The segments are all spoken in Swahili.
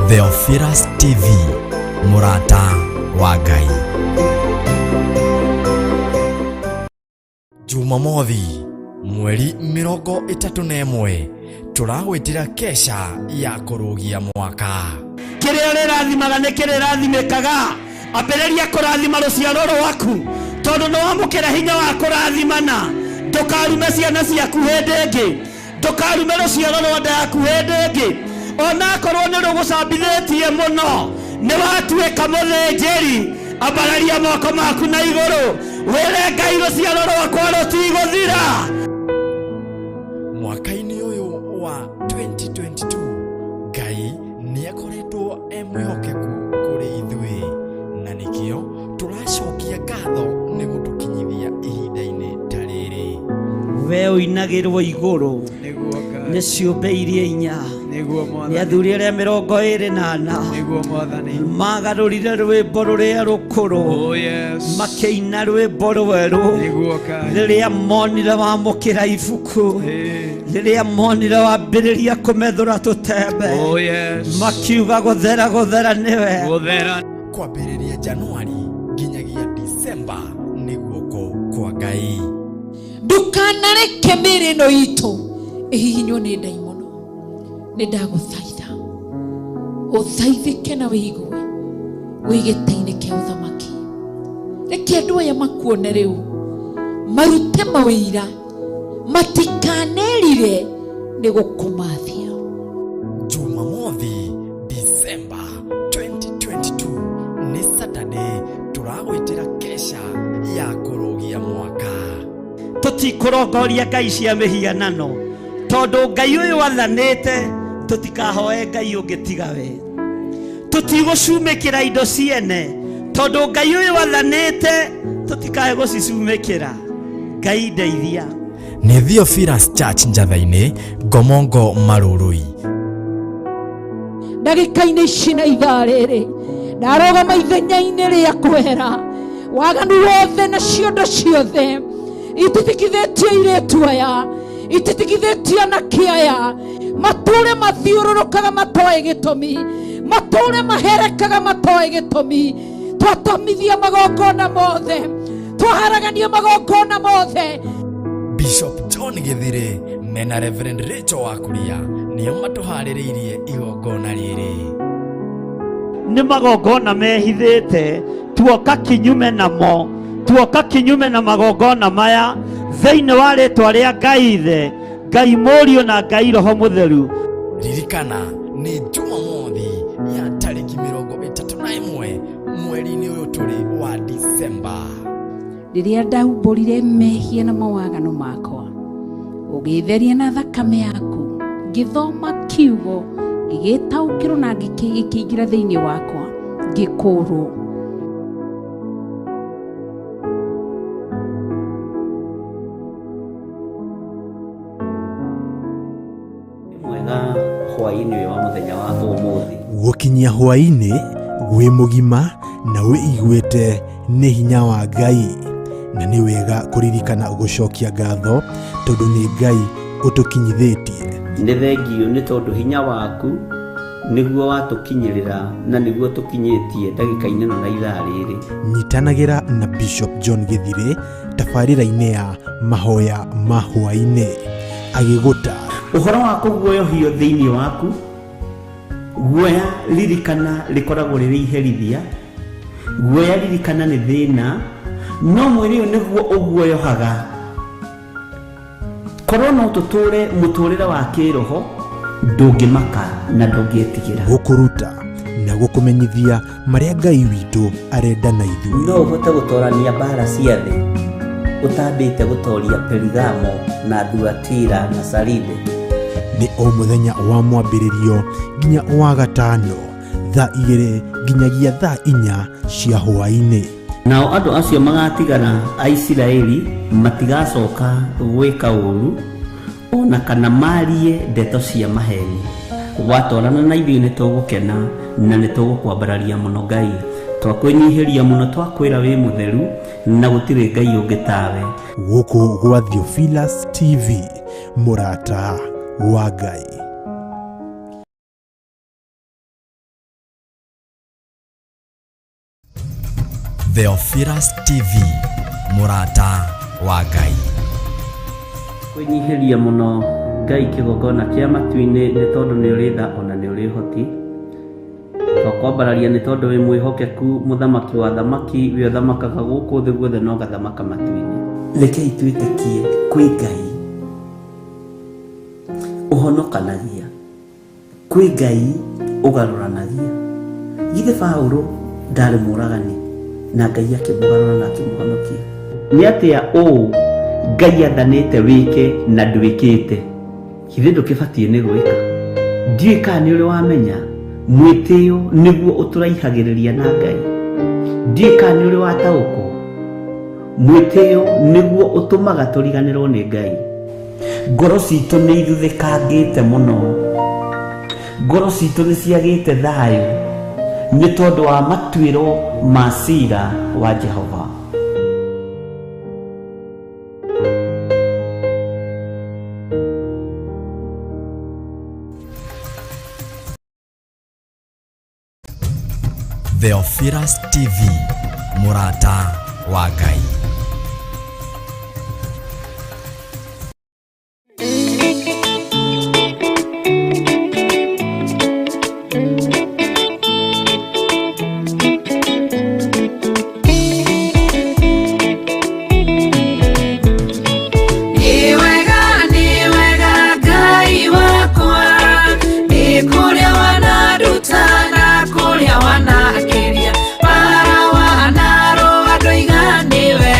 Theophilus TV, Murata wa Ngai. Jumamothi mweri 31 turagwitira kesha ya kurugia mwaka. Kiria rirathimaga ni kirirathimikaga. Ambĩrĩria kũrathima rũciaro rwaku tondũ no wamũkĩra hinya wa kũrathimana. Ndũkarume ciana ciaku hĩndĩ ĩngĩ, ndũkarume rũciaro rwa nda yaku hĩndĩ ĩngĩ. Ona korwo nĩ rũgũcambithĩtie mũno, nĩ watuĩka mũthĩnjĩri. Ambararia moko maku na igũrũ, wĩre Ngai rũciaro rwakwa rũtigũthira. Mwaka-inĩ ũyũ wa 2022 Ngai nĩakoretwo emwĩhokeku kũrĩ ithuĩ, na nĩkĩo tũracokia ngatho nĩ gũtũkinyithia ihinda-inĩ ta rĩrĩ. We ũinagĩrwo igũrũ nĩ ciũmbe iria inya, nĩ athuri arĩa 24 magarũrire rwĩmbo rũrĩa rũkũrũ, makĩina rwĩmbo rwerũ rĩrĩa monire wamũkĩra ibuku, rĩrĩa monire wambĩrĩria kũmethũra tũtembe, makiuga gũthera gũthera nĩwe. Kwambĩrĩria Januari nginyagia Disemba nĩ guoko kwa Ngai. Ndukanareke mĩĩrĩ ĩno itũ ĩhihinywo nĩ ndaimono. Nĩ ndagũthaitha ũthaithĩke na wĩigue wĩ gĩtĩ-inĩ kĩa ũthamaki. Reke andũ aya makuone rĩu, marute mawĩira, matikanerire nĩ gũkũmathia. Jumamothi Disemba 2022 nĩ Saturday turagwĩtĩra kesha ya kũrũgia mwaka. Tũtikũrongoria ngai cia mĩhianano tondũ Ngai ũyũ wathanĩte, tũtikahoe Ngai ũngĩ tiga we. Tũtigũcumĩkĩra indo ciene tondũ Ngai ũyũ wathanĩte, tũtikae gũcicumĩkĩra. Ngai ndeithia. Nĩ Theophilus Church Njatha-inĩ, Ngomongo Marũrũi. Ndagĩka-inĩ ici na ithaa rĩrĩ ndarogama ithenya-inĩ rĩa kwera waganu wothe na ciondo ciothe ititikithĩtie airĩtu aya, ititikithĩtie anake aya, matũre mathiũrũrũkaga matoe gĩtũmi, matũre maherekaga matoe gĩtũmi. Twatomithia magongona mothe, twaharagania magongona mothe. Bishop John Githire mena Reverend Rachel Wakuria nĩo matũharĩrĩirie igongona rĩrĩ. Nĩ magongona mehithĩte, tuoka kinyume namo, tuoka kinyume na magongona maya thĩinĩ wa rĩtwa rĩa Ngai Ithe, Ngai Mũriũ na Ngai Roho Mũtheru. Ririkana nĩ Jumamothi ya tarĩki 31 mweri-inĩ ũyũ tũrĩ wa Disemba. Rĩrĩa ndahumbũrire mehia na mawagano makwa, ũgĩtheria na thakame yaku, ngĩthoma kiugo, gĩgĩtaũkĩrwo na gĩkĩingĩra thĩinĩ wakwa, ngĩkũũrwo. Mwega hwaĩ-inĩ wa mũthenya wa ũmũthĩ. Gũkinyia hwaĩ-inĩ gwĩ mũgima na wĩiguĩte nĩ hinya wa Ngai, na nĩ wega kũririkana gũcokia ngatho tondũ nĩ Ngai ũtũkinyithĩtie. Nĩ thengio nĩ tondũ hinya waku nĩguo watũkinyĩrĩra na nĩguo tũkinyĩtie ndagĩka-inĩ ĩno na ithaa rĩrĩ. Nyitanagĩra na Bishop John Githire tabarĩra-inĩ ya mahoya ma hwaĩ-inĩ agĩgũta ũhoro wa kũguoyohio thĩinĩ waku. Guoya ririkana rĩkoragwo rĩrĩ iherithia, guoya ririkana nĩ thĩna, no mwĩrĩ ũyũ nĩguo ũguoyohaga. Korwo no tũtũre mũtũrĩre wa kĩroho, ndũngĩmaka na ndũngĩetigĩra. gũkũruta na gũkũmenyithia marĩa Ngai witũ arenda na ithuĩ. No ũhote gũtorania mbara cia thĩ ũtambĩte gũtoria Perigamo na Thuatira na Saride. Nĩ o mũthenya wa mwambĩrĩrio nginya wa gatano thaa 2 nginyagia thaa 4 cia hwaĩ-inĩ. Nao andũ acio magatigana a Isiraeli matigacoka gwĩka ũũru ona kana marie ndeto cia maheni. Watwarana na ithuĩ nĩ tũgũkena na nĩ tũgũkwambararia mũno Ngai. Twakwĩnyihĩria mũno, twakwĩra wĩ mũtheru na gũtirĩ Ngai ũngĩ tawe. Gũkũ gwa Theophilus TV, Murata wa Ngai. Theophilus TV, Murata wa Ngai. Kwenyihiria muno Ngai kigongona kia matu-ini ni tondu ni uri tha ona ni uri hoti. Twakwambararia ni tondu wi mwihokeku muthamaki wa thamaki wi thamakaga guku thi guothe no gathamaka matu-ini. Rekei twitikie kwi Ngai uhonokanagia, kwi Ngai ugaruranagia. Githe Paulo ndari muragani na Ngai akimugarura na akimuhonokia. Ni atia Ngai athanite wike na ndwikite, githe ndukibatie ni gwika. Ndiũĩ kana nĩ ũrĩ wamenya mwĩtĩo nĩguo ũtũraihagĩrĩria na Ngai. Ndiũĩ kana nĩ ũrĩ wataũkwo mwĩtĩo nĩguo ũtũmaga tũriganĩrwo nĩ Ngai. Ngoro citũ nĩ ithuthĩkangĩte mũno, ngoro citũ nĩ ciagĩte thayũ nĩ tondũ wa matuĩro ma cira wa Jehova. Theophilus TV, Murata wa Ngai. Kuria wana akiria para wana ro andu igani we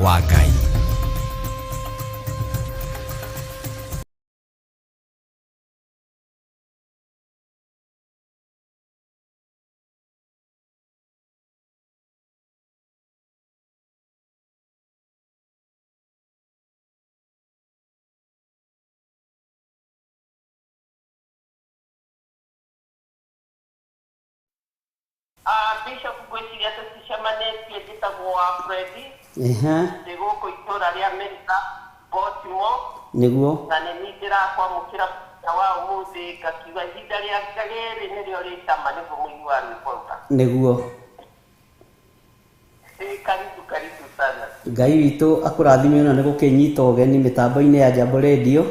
wa Ngai. Bishop gweciria tucicemanĩtie njĩtagwo wa Fredi ndĩ gũkũ itũũra rĩa Amerika Baltimore nĩguo na nĩ niĩ ndĩrakwamũkĩra wa ũmũthĩ ngakiuga ihinda rĩakwa rĩrĩ nĩrĩo rĩtama nĩguo mũigua rwĩmbo rũka nĩguo karibu sana. Ngai witũ akũrathime na nĩ gũkĩnyita ũgeni mĩtambo-inĩ ya Jambo Radio.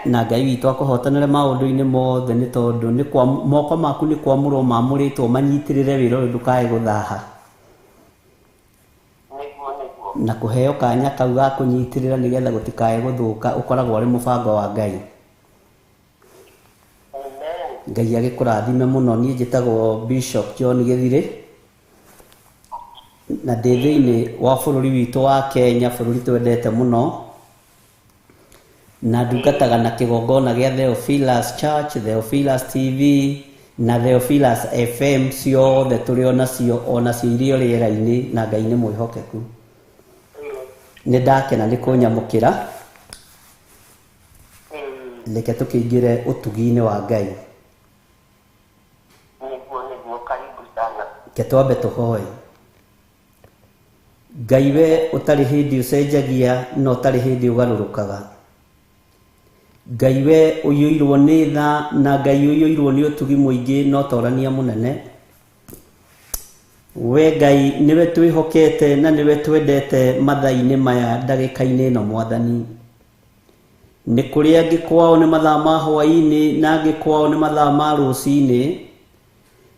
Na Ngai witũ akũhotanĩre maũndũ-inĩ mothe nĩ tondũ nĩ kwa moko maku nĩ kwamũrwo mamũrĩtwo manyitĩrĩre wĩra ũyũ ndũkae gũthaha na kũheo kanya kau ga kũnyitĩrĩra nĩgetha gũtikae gũthũka ũkoragwo arĩ mũbango wa Ngai. Ngai agĩkũrathime mũno. Niĩ njĩtagwo Bishop John Gĩthirĩ na ndĩ thĩinĩ wa bũrũri witũ wa Kenya, bũrũri twendete mũno, na ndungataga na kĩgongona gĩa Theophilus Church, Theophilus TV na Theophilus FM, ciothe tũrĩ onacio irĩ rĩera-inĩ, na Ngai nĩ mwĩhokeku. Nĩ ndakena nĩ kũnyamũkĩra. Reke tũkĩingĩre ũtugi-inĩ wa Ngai. Ke twambe tũhoe. Ngai we ũtarĩ hĩndĩ ũcenjagia no ũtarĩ hĩndĩ ũgarũrũkaga. Ngai we ũiyũirwo nĩ tha na Ngai ũiyũirwo nĩ ũtugi mũingĩ no torania mũnene. We Ngai nĩwe twĩhokete na nĩwe twendete mathaa-inĩ maya, ndagĩka-inĩ ĩno Mwathani. Nĩ kũrĩ angĩ kwao nĩ mathaa ma hwaĩ-inĩ na angĩ kwao nĩ mathaa ma rũcinĩ,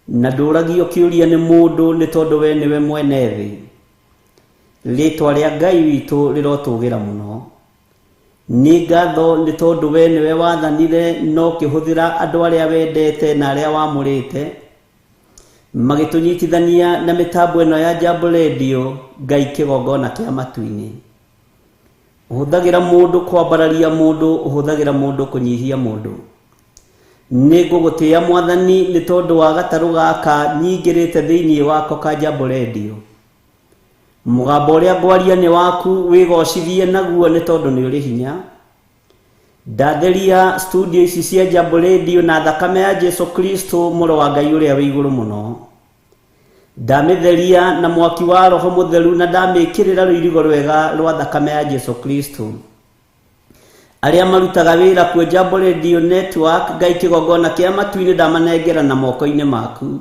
na ndũragio kĩũria nĩ mũndũ nĩ tondũ we nĩwe mwene thĩ. Rĩĩtwa rĩa Ngai witũ rĩrotũgĩra mũno. Nĩ ngatho nĩ tondũ we nĩwe wathanire no kĩhũthĩra andũ arĩa wendete na arĩa wamũrĩte magĩtũnyitithania na mĩtambo ĩno ya Jambo Radio, Ngai kĩgongona kĩa matu-inĩ. Ũhũthagĩra mũndũ kwambararia mũndũ, ũhũthagĩra mũndũ kũnyihia mũndũ. Nĩ ngũgũtĩĩa Mwathani nĩ tondũ wa gatarũ gaka nyingĩrĩte thĩinĩ wako ka Jambo Radio. Mũgambo ũrĩa ngwaria nĩ waku, wĩgocithie naguo nĩ tondũ nĩ ũrĩ hinya. Ndatheria studio ici cia Jambo Radio na thakame ya Jesu Kristo, mũrũ wa Ngai ũrĩa wĩ igũrũ mũno. Ndamĩtheria na mwaki wa Roho Mũtheru na ndamĩkĩrĩra rũirigo rwega rwa thakame ya Jesu Kristo. Arĩa marutaga wĩra kuo Jambo Radio Network, Ngai kĩgongona kĩa matu-inĩ ndamanengera na moko-inĩ maku.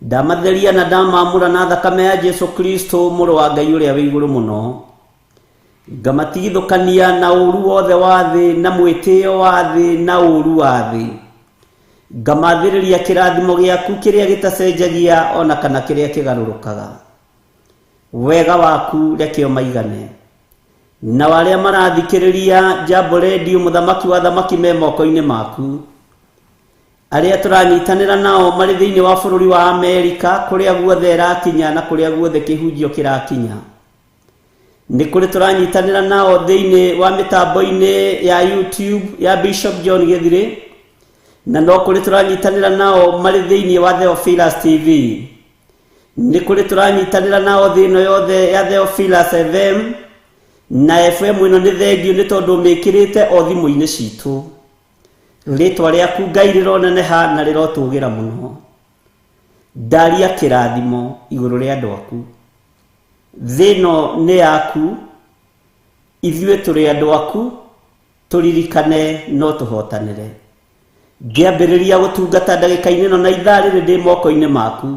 Ndamatheria na ndamamũra na thakame ya Jesu Kristo, mũrũ wa Ngai ũrĩa wĩ igũrũ mũno. Ngamatigithũkania na ũru wothe wa thĩ na mwĩtĩo wa thĩ na ũru wa thĩ. Ngamathĩrĩria kĩrathimo gĩaku kĩrĩa gĩtacenjagia ona kana kĩrĩa kĩgarũrũkaga. Wega waku reke maigane na arĩa marathikĩrĩria Jambo Radio mũthamaki wa thamaki me moko-inĩ maku. Arĩa tũranyitanĩra nao marĩ thĩinĩ wa bũrũri wa Amerika, kũrĩa guothe ĩrakinya na kũrĩa guothe kĩhunjio kĩrakinya. Nĩ kũrĩ tũranyitanĩra nao thĩinĩ wa mĩtambo-inĩ ya YouTube ya Bishop John Gĩthirĩ, na no kũrĩ tũranyitanĩra nao marĩ thĩinĩ wa Theophilus TV. Nĩ kũrĩ tũranyitanĩra nao thĩ ĩno yothe ya Theophilus FM, na FM ĩno nĩ thengio nĩ tondũ mĩkĩrĩte o thimũ-inĩ citũ. Rĩĩtwa rĩaku Ngai rĩroneneha na rĩrotũgĩra mũno. Ndaria kĩrathimo igũrũ rĩa andũ aku. Thĩ ĩno nĩ yaku, ithuĩ tũrĩ andũ aku, tũririkane no tũhotanĩre. Ngĩambĩrĩria gũtungata ndagĩka-inĩ ĩno na ithaa rĩrĩ ndĩ moko-inĩ maku.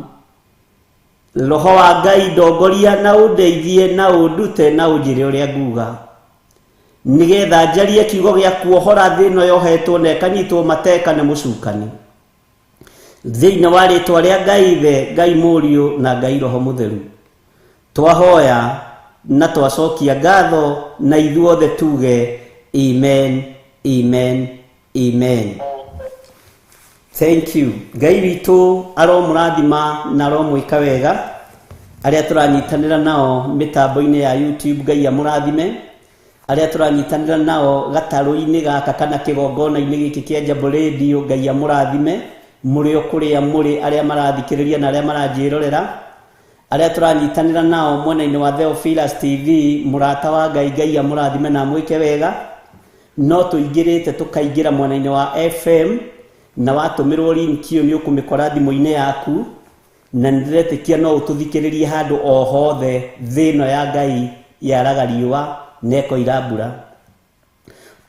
Roho wa Ngai ndongoria na ũndeithie na ũndute na ũnjĩre ũrĩa nguga, nĩgetha njarie kiugo gĩa kuohora thĩ ĩno yohetwo na ĩkanyitwo mateka nĩ mũcukani. Thĩinĩ wa rĩĩtwa rĩa Ngai Ithe, Ngai Mũriũ na Ngai Roho Mũtheru twahoya na twacokia ngatho na ithuothe tuge amen, amen, amen. Thank you. Ngai witũ aromũrathima na aromwĩka wega. aria turanyitanira nao mitambo-ini ya YouTube Ngai amurathime, aria turanyitanira nao gataru-ini gaka kana kigongona-ini giki kia Jambo Radio Ngai amurathime, muri o kuria muri aria marathikiriria na aria maranjirorera, aria turanyitanira nao mwena-ini wa Theophilus TV murata wa Ngai amurathime na mwike wega, no tuingirite tukaingira mwena-ini wa FM na watumirwo link iyo ni ukumikora thimu-ini yaku, na ndiretikia no ututhikiririe handu o hothe thino ya Ngai yaraga riua neko irambura.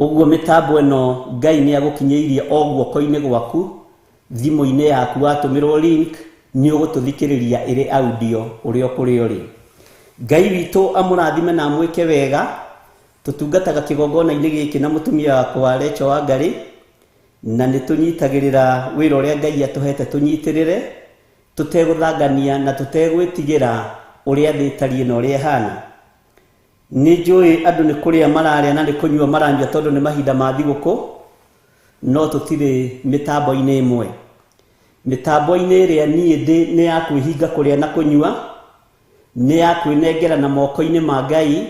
Uguo mitambo eno Ngai ni agukinyeirie o guoko-ini gwaku, thimu-ini yaku watumirwo link ni ugututhikiriria iri audio uri o kuri uri. Ngai witu amurathime na mwike wega, tutungataga kigongona-ini giki na mutumia wakwa Rachel Wangari, na nitunyitagirira wira uria Ngai atuhete tunyitirire, tuteguthangania na tutegwitigira uria thitari no uria hana. Ni njui andu ni kuria mararia na ni kunyua maranyua tondu ni mahinda ma thiguku, no tutire mitambo-ini imwe. Mitambo-ini iria nie ndi ni ya kwihinga kuria na kunyua, ni ya kwinengera na moko-ini ma Ngai,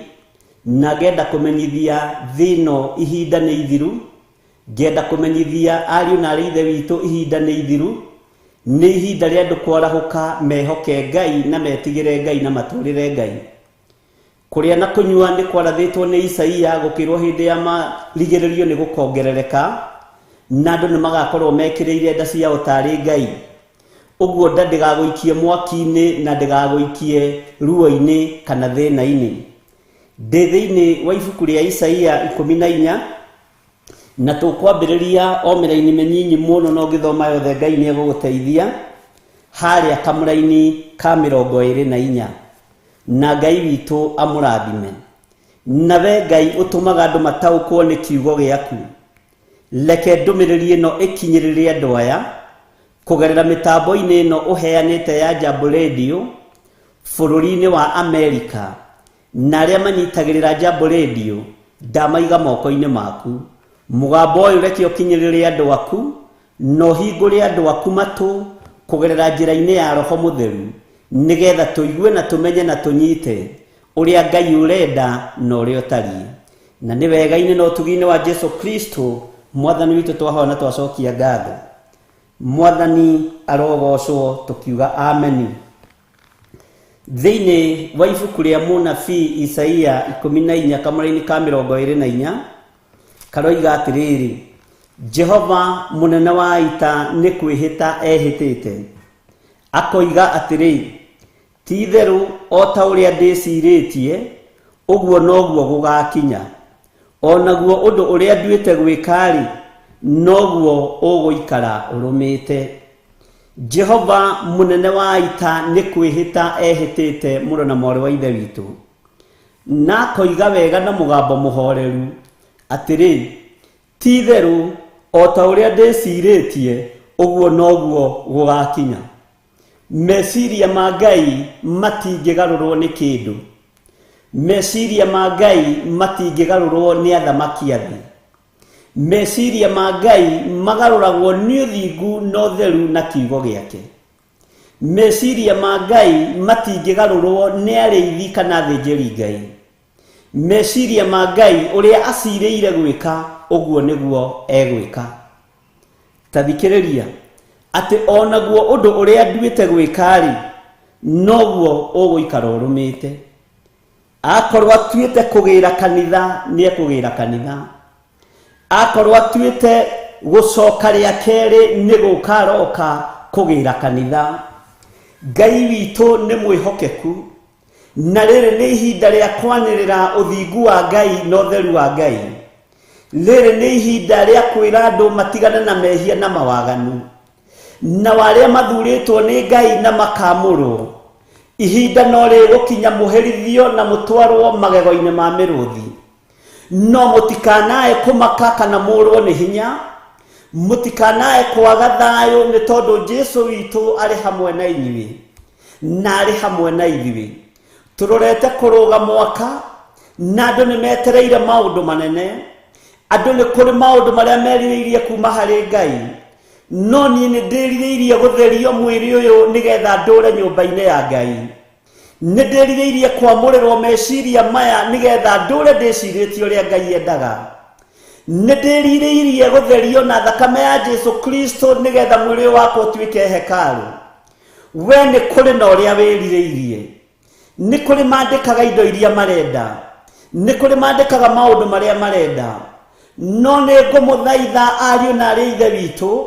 na ngenda kumenyithia thino ihinda ni ithiru, ngenda kumenyithia ariu na arithe witu ihinda ni ithiru, ni ihinda ria andu kwarahuka mehoke Ngai na metigire Ngai na maturire Ngai. Kuria na kunyua ni kwarathitwo ni Isaia gukirwo hindi ya marigiririo ni gukongerereka, na andu ni magakorwo mekiriire nda cia utari Ngai. Uguo nda ndigaguikie mwaki-ini na ndigaguikie ruo-ini kana thina-ini. Ndi thiini wa ibuku ria Isaia 14 na tukwambiriria o mira-ini menyinyi muno no ngithoma yothe Ngai ni eguguteithia haria kamura-ini ka 24. Na Ngai witu amurathime, nawe Ngai utumaga andu mataukwo ni kiugo giaku. Leke ndumiriri ino ikinyirire andu aya kugerera mitambo-ini ino uheanite ya Jambo Radio bururi-ini wa Amerika, na aria manyitagirira Jambo Radio ndamaiga moko-ini maku. Mugambo uyu reke ukinyirire andu aku, no hingure andu aku matu kugerera njira-ini ya Roho Mutheru, nigetha tuigue na tumenye na tunyite uria Ngai urenda na uria utari. Na ni wega-ini no tugi-ini wa Jesu Kristo mwathani witu twahona twacokia ngatho. Mwathani arogocwo tukiuga amen. Thiini wa ibuku ria munabii Isaia 14 kamura-ini ka 24 karoiga atiriri, Jehova munene wa ita ni kwihita ehitite, akoiga atiri, ti-itheru o ta uria ndiciritie uguo noguo gugakinya, onaguo undu uria nduite gwikari noguo uguikara urumite. Jehova munene wa ita ni kwihita ehitite muro na mori wa ithe witu, na koiga wega na mugambo muhoreru atiri, ti-itheru o ta uria ndiciritie uguo noguo gugakinya. Meciria ma Ngai matingigarurwo ni kindu, meciria ma Ngai matingigarurwo ni athamaki a thi. Meciria ma Ngai magaruragwo ni uthingu no theru na kiugo giake. Meciria ma Ngai matingigarurwo ni ariithi kana thinjiri Ngai. Meciria ma Ngai uria aciriire gwika uguo niguo egwika. Tathikiriria ati onaguo undu uria nduite gwikari noguo uguikara urumite. Akorwo atuite kugira kanitha ni ekugira kanitha, akorwo atuite gucoka ria keri ni gukaroka kugira kanitha. Ngai witu ni mwihokeku, na riri ni ihinda ria kwanirira uthingu wa Ngai no theru wa Ngai. Riri ni ihinda ria kwira andu matigane na mehia na mawaganu, na waria mathuritwo ni Ngai na makamurwo. Ihinda no rigukinya muherithio na mutwarwo magego-ini ma miruthi, no mutikanae kumaka kana murwo ni hinya, mutikanae kwaga thayo ni tondu Jesu witu ari hamwe na inyuĩ na ari hamwe na ithuĩ. Turorete kuruga mwaka na andu ni metereire maundu manene, andu ni kuri maundu maria merirĩirie kuma harĩ Ngai, no niĩ nĩ ndĩrirĩirie gũtherio mwĩrĩ ũyũ nĩgetha ndũre nyũmba-inĩ ya Ngai. nĩndĩrirĩirie kwamũrĩrwo meciria maya nĩgetha ndũre ndĩcirĩtie ũrĩa Ngai endaga. Nĩndĩrirĩirie gũtherio na thakame ya Jesu Kristo nĩgetha mwĩrĩ wakwa ũtuĩke hekalu. We nĩ kũrĩ na ũrĩa wĩrirĩirie. Nĩ kũrĩ mandĩkaga indo iria marenda, nĩ kũrĩ mandĩkaga maũndũ marĩa marenda, no nĩ ngũmũthaitha ariũ na arĩ ithe witũ,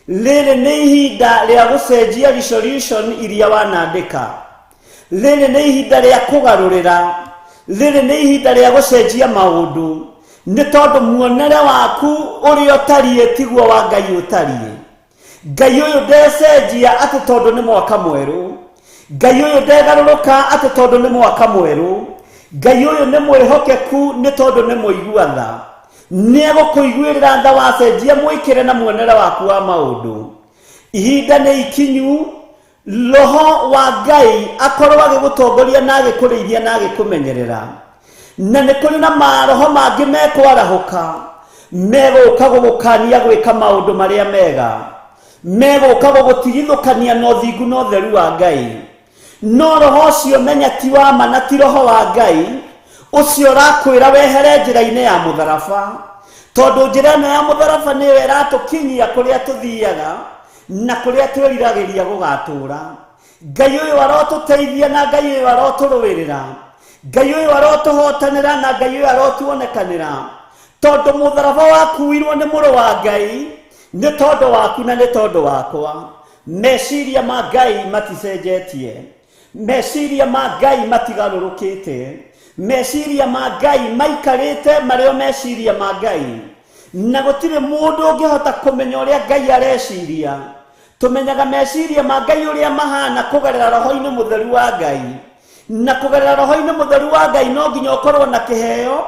rĩrĩ nĩ ihinda rĩa gũcenjia resolution iria wanandĩka. Rĩrĩ nĩ ihinda rĩa kũgarũrĩra, rĩrĩ nĩ ihinda rĩa gũcenjia maũndũ, nĩ tondũ muonere waku ũrĩa ũtariĩ tiguo wa Ngai ũtariĩ. Ngai ũyũ ndecenjia atĩ tondũ nĩ mwaka mwerũ, Ngai ũyũ ndegarũrũka atĩ tondũ nĩ mwaka mwerũ, Ngai ũyũ nĩ mwĩhokeku nĩ tondũ nĩ mũigua tha. Nĩ egũkũiguĩrĩra tha wacenjia mwĩkĩre na muonere waku wa maũndũ. Ihinda nĩ ikinyu, Roho wa Ngai akorwo agĩgũtongoria na agĩkũrĩithia na agĩkũmenyerera. Na nĩ kũrĩ na maroho mangĩ mekwarahũka, megũka gũgũkania gwĩka maũndũ marĩa mega, megũka gũgũtigithũkania na ũthingu na ũtheru wa Ngai. No roho ũcio menya ti wa ma na ti roho wa Ngai, ũcio ũrakwĩra wehere njĩra-inĩ ya mũtharaba, tondũ njĩra ĩno ya mũtharaba nĩyo ĩratũkinyia kũrĩa tũthiaga na kũrĩa twĩriragĩria gũgatũũra. Ngai ũyũ arotũteithia na Ngai ũyũ arotũrũĩrĩra, Ngai ũyũ arotũhotanĩra na Ngai ũyũ arotuonekanĩra, tondũ mũtharaba wakuirwo nĩ mũrũ wa Ngai, nĩ tondũ waku na nĩ tondũ wakwa. Meciria ma Ngai maticenjetie, meciria ma Ngai matigarũrũkĩte, meciria ma Ngai maikarĩte marĩo meciria ma Ngai, na gũtirĩ mũndũ ũngĩhota kũmenya ũrĩa Ngai areciria. Tũmenyaga meciria ma Ngai ũrĩa mahana kũgerera roho-inĩ mũtheru wa Ngai, na kũgerera roho-inĩ mũtheru wa Ngai no nginya ũkorwo na kĩheo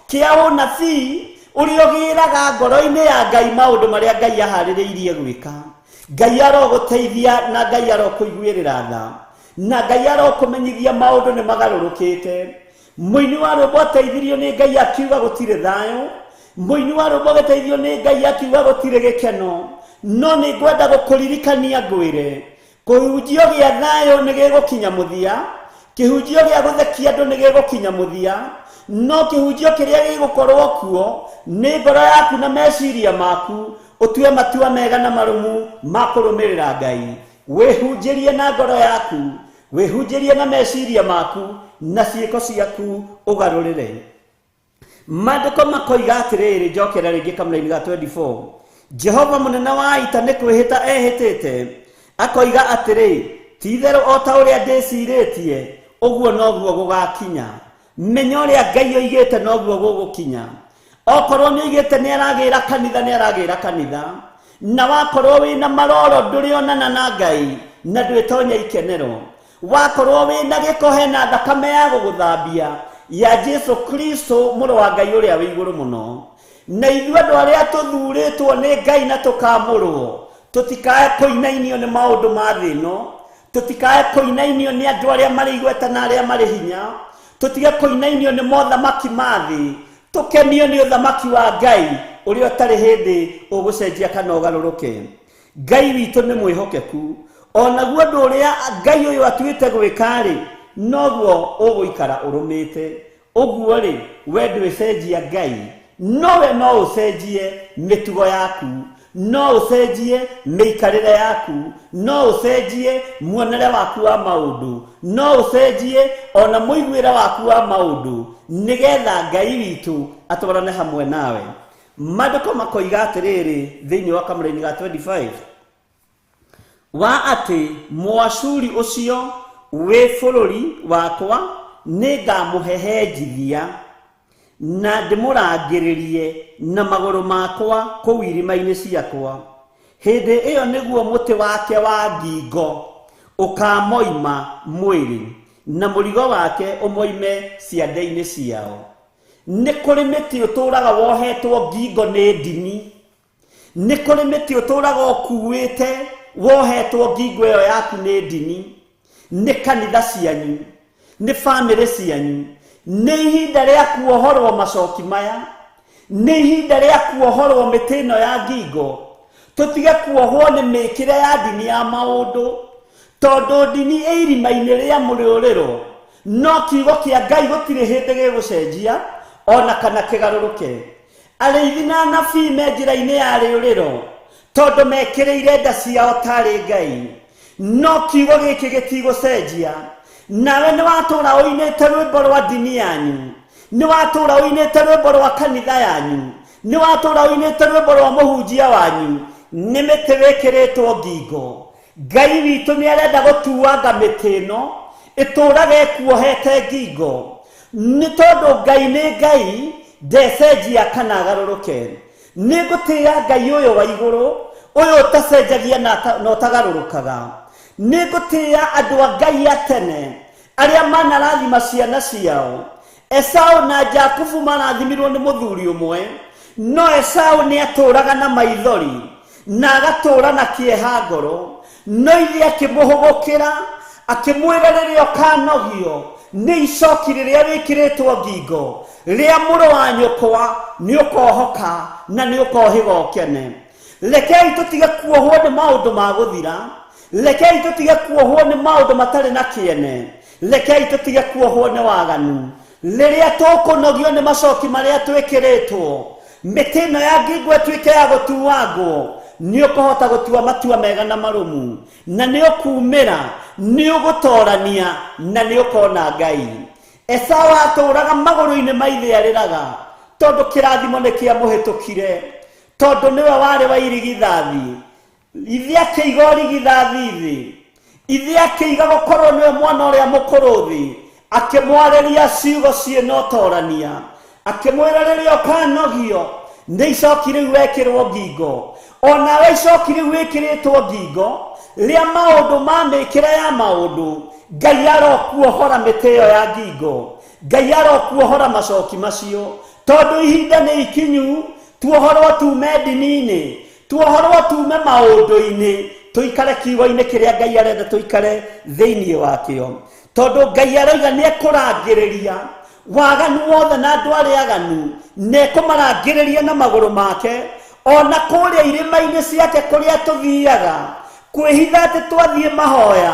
kĩa ũnabii ũrĩa ũgĩraga ngoro-inĩ ya Ngai maũndũ marĩa Ngai aharĩrĩirie gwĩka. Ngai arogũteithia na Ngai arokũiguĩrĩra tha, na Ngai arokũmenyithia maũndũ nĩ magarũrũkĩte. Mũini wa rwĩmbo ateithirio nĩ Ngai akiuga gũtirĩ thayũ, mũini wa rwĩmbo ateithirio nĩ Ngai akiuga gũtirĩ gĩkeno. No nĩ ngwenda gũkũririkania ngwĩre, kĩhunjio gĩa thayũ nĩ gĩgũkinya mũthia, kĩhunjio gĩa gũthekia andũ nĩ gĩgũkinya mũthia, no kĩhunjio kĩrĩa gĩgũkorwo kuo nĩ ngoro yaku na meciria maku, ũtue matua mega na marũmu ma kũrũmĩrĩra Ngai. Wĩhunjĩrie na ngoro yaku, wĩhunjĩrie na meciria maku, na ciĩko ciaku ũgarũrĩre. Maandĩko makoiga atĩrĩrĩ, njokera rĩngĩ kamũra-inĩ ga 24, Jehova mũnene wa ita nĩ kwĩhĩta ehĩtĩte, akoiga atĩrĩ, ti-itherũ o ta ũrĩa ndĩcirĩtie ũguo noguo gũgakinya. Menya ũrĩa Ngai oigĩte noguo gũgũkinya. Okorwo nĩ oigĩte nĩ aragĩra kanitha, nĩ aragĩra kanitha, na wakorwo wĩna maroro ndũrĩonana na Ngai na ndwĩtonya ikenero, wakorwo wĩna gĩko hena thakame ya gũgũthambia ya Jesu Kristo mũrũ wa Ngai ũrĩa wĩ igũrũ mũno. Na ithuĩ andũ arĩa tũthurĩtwo nĩ Ngai na tũkamũrwo, tũtikae kũinainio nĩ maũndũ ma thĩ ĩno, tũtikae kũinainio nĩ andũ arĩa marĩ igweta na arĩa marĩ hinya, tũtige kũinainio nĩ mothamaki ma thĩ, tũkenio nĩ ũthamaki wa Ngai ũrĩa ũtarĩ hĩndĩ ũgũcenjia kana ũgarũrũke. Ngai witũ nĩ mwĩhokeku, onaguo ũndũ ũrĩa Ngai ũyũ atuĩte gwĩka-rĩ, noguo ũgũikara ũrũmĩte. Ũguo rĩ, we ndwĩcenjia Ngai, nowe no ũcenjie mĩtugo yaku, no ũcenjie mĩikarĩre yaku, no ũcenjie muonere waku wa maũndũ, no ũcenjie ona mũiguĩre waku wa maũndũ, nĩgetha Ngai witũ atwarane hamwe nawe. Maandĩko makoiga atĩrĩrĩ thĩinĩ wa kamũra-inĩ ga 25, wa atĩ Mũashuri ũcio wĩ bũrũri wakwa nĩ ngamũhehenjithia na ndĩmũrangĩrĩrie na magũrũ makwa kũu irima-inĩ ciakwa. Hĩndĩ ĩyo nĩguo mũtĩ wake wa ngingo ũkamoima mwĩrĩ, na mũrigo wake ũmoime ciande-inĩ ciao. Nĩ kũrĩ mĩtĩ ũtũũraga wohetwo ngingo nĩ ndini, nĩ kũrĩ mĩtĩ ũtũũraga ũkuĩte wohetwo ngingo ĩyo yaku nĩ ndini, nĩ kanitha cianyu, nĩ bamĩrĩ cianyu. Nĩ ihinda rĩa kuohorwo macoki maya, nĩ ihinda rĩa kuohorwo mĩtĩ ĩno ya ngingo. Tũtige kuohwo nĩ mĩkĩre ya ndini ya maũndũ, tondu ndini irima-inĩ rĩa mũrĩũrĩro no kiugo kĩa Ngai gũtirĩ hĩndĩ gĩgũcenjia ona kana kĩgarũrũke. Arĩithi na anabii me njĩra-inĩ ya rĩũrĩro tondu mekĩrĩire nda ciao tarĩ Ngai, no kiugo gĩkĩ gĩtigũcenjia. Nawe nĩ watũũra ũinĩte rwĩmbo rwa ndini yanyu, nĩ watũũra ũinĩte rwĩmbo rwa kanitha yanyu, nĩ watũũra ũinĩte rwĩmbo rwa mũhunjia wanyu, nĩ mĩtĩ wĩkĩrĩtwo ngingo. Ngai witũ nĩ arenda gũtuanga mĩtĩ ĩno ĩtũũrage ĩkuohete ngingo, nĩ tondũ Ngai nĩ Ngai, ndecenjia kana agarũrũke. Nĩ ngũtĩĩa Ngai ũyũ wa igũrũ, ũyũ ũtacenjagia na ũtagarũrũkaga. Nĩ ngũtĩĩa andũ a Ngai a tene arĩa manarathima ciana ciao. Esau na Jakubu marathimirwo nĩ mũthuri ũmwe, no Esau nĩ atũũraga na maithori na agatũũra na kĩeha ngoro. No ithe akĩmũhũgũkĩra akĩmwĩra rĩrĩa ũkanogio nĩ icoki rĩrĩa rĩkĩrĩtwo ngingo rĩa mũrũ wa nyũkwa nĩ ũkohoka na nĩ ũkohĩga ũkene. Rekei tũtige kuohwo nĩ maũndũ ma gũthira, rekei tũtige kuohwo nĩ maũndũ matarĩ na kĩene, rekei tũtige kuohwo nĩ waganu. Rĩrĩa tũkũnogio nĩ macoki marĩa twĩkĩrĩtwo, mĩtĩ ĩno ya ngingo ĩtuĩke ya gũtuangwo, nĩ ũkũhota gũtua matua mega na marũmu, na nĩ ũkumĩra, nĩ ũgũtorania, na nĩ ũkona Ngai. Esau atũũraga magũrũ-inĩ ma ithe arĩraga tondũ kĩrathimo nĩ kĩamũhĩtũkire, tondũ nĩwe warĩ wa irigithathi. Ithe akĩiga ũrigithathi thĩ, ithe akĩiga gũkorwo nĩwe mwana ũrĩa mũkũrũ thĩ, akĩmwarĩria ciugo ciĩna ũtorania, akĩmwĩra rĩrĩa ũkanogio nĩ icoki rĩu wekĩrwo ngingo, onawe icoki rĩu wĩkĩrĩtwo ngingo rĩa maũndũ ma mĩkĩra ya maũndũ. Ngai arokuohora mĩtĩ ĩyo ya ngingo, Ngai arokuohora macoki macio, tondũ ihinda nĩ ikinyu tuohorwo tume ndini-inĩ, tuohorwo tume maũndũ-inĩ, tũikare kiugo-inĩ kĩrĩa Ngai arenda tũikare thĩinĩ wakĩo. Tondũ Ngai aroiga nĩ ekũrangĩrĩria waganu wothe na andũ arĩa aganu, nĩ ekũmarangĩrĩria na magũrũ make, ona kũrĩa irĩma-inĩ ciake kũrĩa tũthiaga kwĩhitha atĩ twathiĩ mahoya.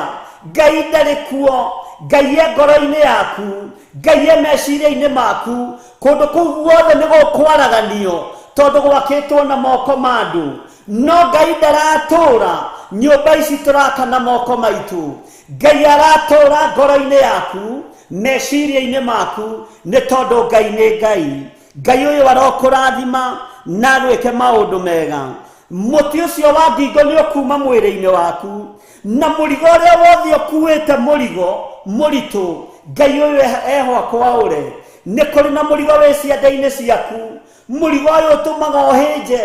Ngai ndarĩ kuo, Ngai e ngoro-inĩ yaku, Ngai e meciria-inĩ maku. Kũndũ kũu guothe nĩ gũkwaraganio tondũ gwakĩtwo na moko ma andũ, no Ngai ndaratũũra nyũmba ici tũraka na moko maitũ. Ngai aratũũra ngoro-inĩ yaku, meciria-inĩ maku, nĩ tondũ Ngai nĩ Ngai. Ngai ũyũ arokũrathima na gwĩke maũndũ mega. Mũtĩ ũcio wa ngingo nĩ ũkuuma mwĩrĩ-inĩ waku, na mũrigo ũrĩa wothe ũkuĩte mũrigo mũritũ, Ngai ũyũ eho akwaũre. Nĩ kũrĩ na mũrigo wĩ ciande-inĩ ciaku, mũrigo ũyũ ũtũmaga ũhĩnje,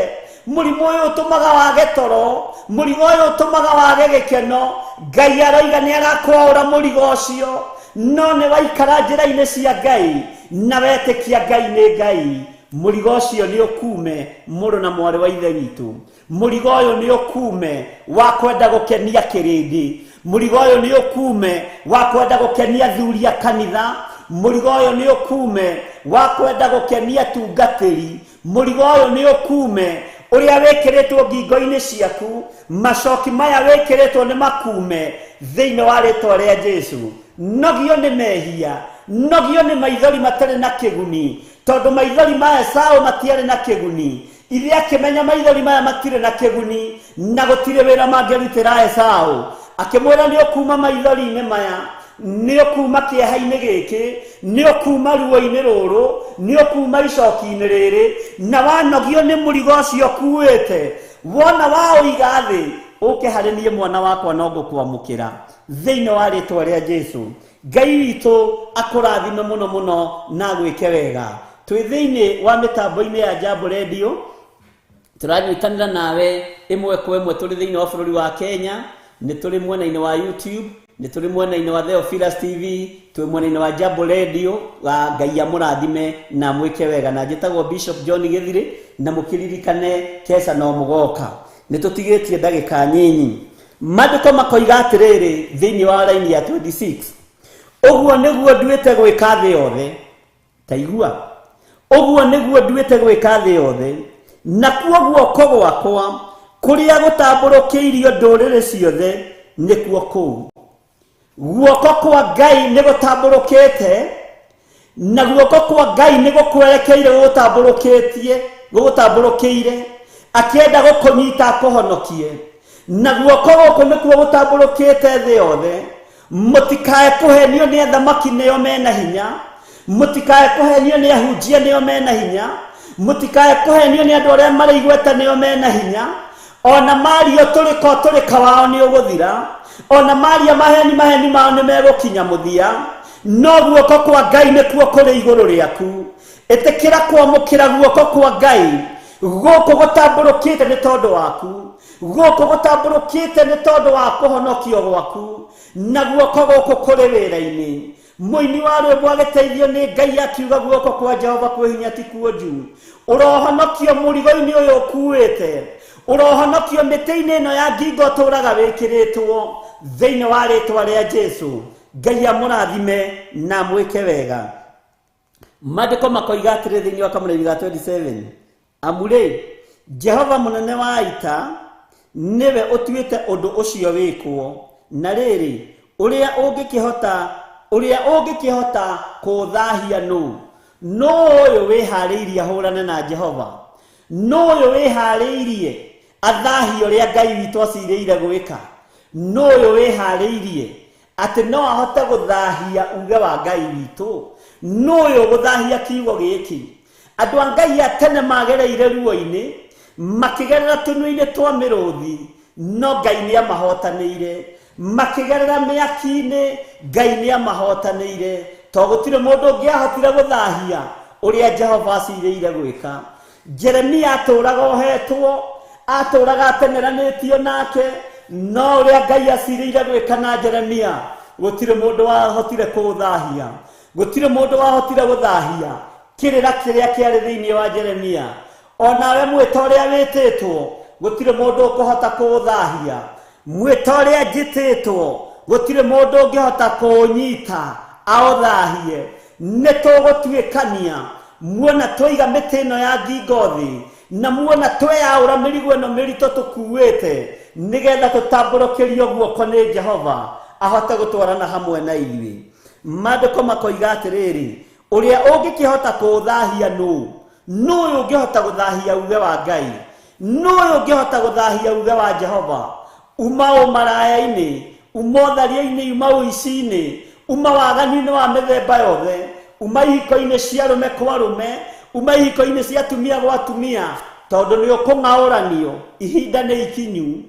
mũrimũ ũyũ ũtũmaga wage toro, mũrigo ũyũ ũtũmaga wage gĩkeno. Ngai aroiga nĩ arakwaũra mũrigo ũcio, no nĩ waikara njĩra-inĩ cia Ngai na wetĩkia Ngai nĩ Ngai. Mũrigo ũcio nĩ ũkuume mũrũ na mwarĩ wa ithe witũ. Mũrigo ũyũ nĩ ũkuume wa kwenda gũkenia kĩrĩndĩ, mũrigo ũyũ nĩ ũkuume wa kwenda gũkenia athuri a kanitha, mũrigo ũyũ nĩ ũkuume wa kwenda gũkenia tungatĩri, mũrigo ũyũ nĩ ũkuume ũrĩa wĩkĩrĩtwo ngingo-inĩ ciaku. Macoki maya wĩkĩrĩtwo nĩ makuume thĩinĩ wa rĩtwa rĩa Jesũ. Nogio nĩ mehia, nogio nĩ maithori matarĩ na kĩguni, tondũ maithori ma Esau matiarĩ na kĩguni. Ithe akĩmenya maithori maya matirĩ na kĩguni na gũtirĩ wĩra mangĩrutĩra Esau, akĩmwĩra nĩ ũkuuma maithori-inĩ maya, nĩ ũkuuma kĩeha-inĩ gĩkĩ, nĩ ũkuuma ruo-inĩ rũrũ, nĩ ũkuuma icoki-inĩ rĩrĩ, na wanogio nĩ mũrigo ũcio ũkuĩte, wona waũiga thĩ, ũke harĩ niĩ mwana wakwa no ngũkwamũkĩra thĩinĩ wa rĩtwa rĩa Jesũ. Ngai witũ akũrathime mũno mũno na gwĩke wega. Twĩ thĩinĩ wa mĩtambo-inĩ ya Jambo Radio, tũranyitanĩra nawe ĩmwe kwa ĩmwe. Tũrĩ thĩinĩ wa bũrũri wa Kenya, nĩ tũrĩ mwena-inĩ wa YouTube, nĩ tũrĩ mwena-inĩ wa Theophilus TV, twĩ mwena-inĩ wa Jambo Radio. Wa Ngai amũrathime na mwĩke wega. Na njĩtagwo Bishop John Gĩthirĩ, na mũkĩririkane keca no mũgoka. Nĩ tũtigĩtie ndagĩka nyinyi. Maandĩko makoiga atĩrĩrĩ thĩinĩ wa raini ya 26, ũguo nĩguo nduĩte gwĩka thĩ yothe. Ta igua, ũguo nĩguo nduĩte gwĩka thĩ yothe, nakuo guoko gwakwa kũrĩa gũtambũrũkĩirio ndũrĩrĩ ciothe nikuo kuu guoko kwa Ngai nĩ gũtambũrũkĩte na guoko kwa Ngai nĩ gũkwerekeire gũtambũrũkĩire akĩenda gũkũnyita akũhonokie na guoko gũkũ nĩkuo gũtambũrũkĩte thĩ yothe mũtikae kũhenio nĩ athamaki nĩo mena hinya mũtikae kũhenio nĩ ahunjia nĩo mena hinya mũtikae kũhenio nĩ andũ arĩa marĩ igweta nĩo mena hinya ona mario tũrĩka wao nĩ ũgũthira ona maria maheni mao nĩ megũkinya mũthia no guoko kwa Ngai nĩkuo kũrĩ igũrũ rĩaku ĩtĩkĩra kwamũkĩra guoko kwa Ngai gũkũ gũtambũrũkĩte nĩ tondũ waku gũkũ gũtambũrũkĩte nĩ tondũ wa kũhonokio gwaku na guoko gũkũ kũrĩ wĩra-inĩ mũini wa rwĩmbo agĩteithio nĩ Ngai akiuga guoko kwa Jehova kwĩ hinya ti kuonju ũrohonokio mũrigo-inĩ ũyũ ũkuĩte ũrohonokio mĩtĩ-inĩ ĩno ya ngingo ũtũũraga wĩkĩrĩtwo thĩinĩ wa rĩtwa rĩa Jesu Ngai amũrathime na mwĩke wega maandĩko makoiga atĩrĩ thĩinĩ wa Kamũrĩri ga 27 amurĩ Jehova mũnene wa ita nĩwe ũtuĩte ũndũ ũcio wĩkwo na rĩrĩ ũrĩa ũngĩkĩhota kũũthahia no ũyũ wĩharĩirie ahũrane na Jehova no ũyũ wĩharĩirie athahie ũrĩa Ngai witũ acirĩire gwĩka no ũyũ wĩharĩirie atĩ no ahote gũthahia uge wa Ngai witũ no ũyũ gũthahia kiugo gĩkĩ andũ a Ngai a tene magereire ruo-inĩ makĩgerera tũnua-inĩ twa mĩrũthi no Ngai nĩ amahotanĩire makĩgerera mĩaki-inĩ Ngai nĩ amahotanĩire tondũ gũtirĩ mũndũ ũngĩahotire gũthahia ũrĩa Jehova acirĩire gwĩka Jeremia atũũraga ohetwo atũũraga ateneranĩtio nake no ũrĩa Ngai acirĩire gwĩka na Jeremia gũtirĩ mũndũ wahotire kũũthahia gũtirĩ mũndũ wahotire gũthahia kĩrĩra kĩrĩa kĩarĩ thĩinĩ wa Jeremia onawe mwĩta ũrĩa wĩtĩtwo gũtirĩ mũndũ ũkũhota kũũthahia mwĩta ũrĩa njĩtĩtwo gũtirĩ mũndũ ũngĩhota kũũnyita aũthahie nĩ tũgũtuĩkania muona tũiga mĩtĩ ĩno ya ngingo thĩ na muona tweyaũra mĩrigo ĩno mĩritũ tũkuĩte nĩgetha tũtambũrũkĩrio guoko nĩ Jehova ahote gũtwarana hamwe na ithuĩ maandĩko makoiga atĩrĩrĩ ũrĩa ũngĩkĩhota kũũthahia no ũyũ ũngĩhota gũthahia uge wa Ngai no ũyũ ũngĩhota gũthahia uge wa Jehova uma ũmaraya-inĩ uma ũtharia-inĩ uma ũici-inĩ uma wagani-inĩ wa mĩthemba yothe uma ihiko-inĩ cia rũme kwa rũme uma ihiko-inĩ cia atumia gwa atumia tondũ nĩ ũkũng'aũranio ihinda nĩ ikinyu